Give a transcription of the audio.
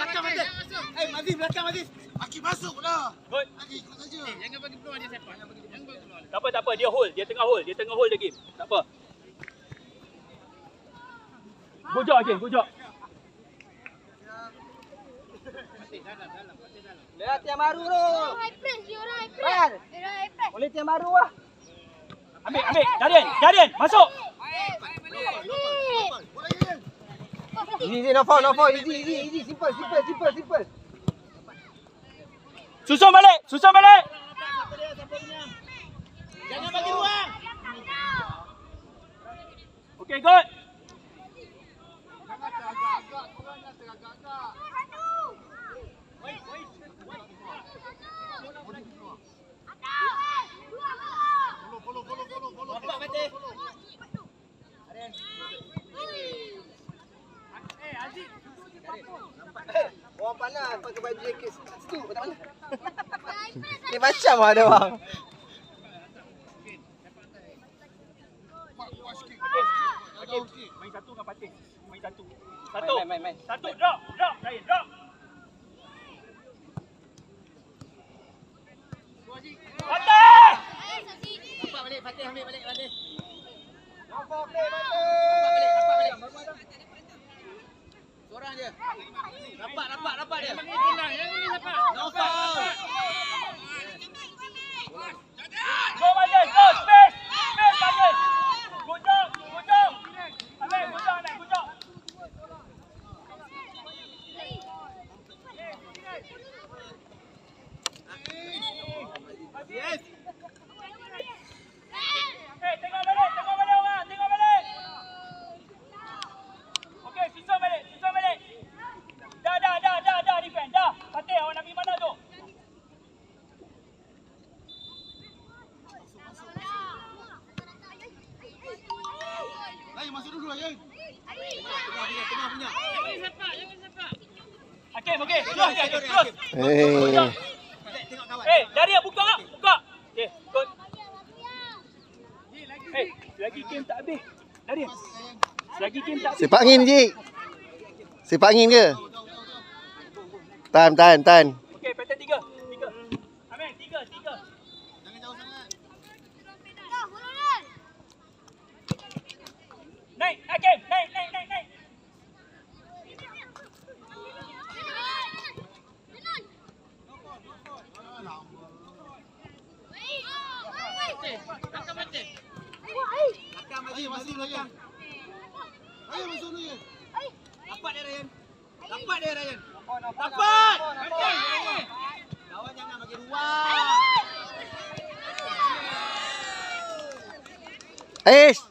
belakang Aziz. Aziz belakang Aziz. Aki masuk dah. Aki ikut saja. Jangan bagi peluang dia sepak. Jangan bagi peluang. Tak apa, dia hold, dia tengah hold the game. Tak apa. Gojok je, gojok. Lihat yang baru tu. High press dia orang high press. High press. Boleh yang baru lah. Ambil. Darian, masuk. Easy, no foul. Easy. Simple. Susun balik. Jangan bagi ruang. Okay, good. Follow. Nampak Fatih. Aziz. Orang panas pakai baju jaket situ kat mana? Ni macam ada orang. Okay. Main satu dengan Fatih. Main satu. Main. Satu, drop. Ryan, drop. Fatih! Nampak balik Fatih, ambil balik Fatih. Nampak play Nampak balik. Seorang je. Nampak dia. Yang ini sepak. No foul. Go, Majen, go, space, Majen. Gojok. Ambil, gojok. Yes. Tengok balik orang, tengok balik. Okey, susun balik. Dah, defend, dah. Fatih, awak nak pergi mana tu? Ayo masuk dulu Ayan. Tengah punya. Jangan sepak. Hakim, okey. Terus. Tengok kawan. Daria buka. Okey, good. Selagi game tak habis. Daria. Selagi game tak habis. Sepak angin je. Sepak angin ke? Tahan. Okey, pattern 3. Amin, 3. Jangan jauh sangat. Naik, Hakim. Naik. Ayo masuk belakang. Ayo masuk dulu. Dapat dia Ryan. Dapat. Kawan jangan bagi ruang. Aish.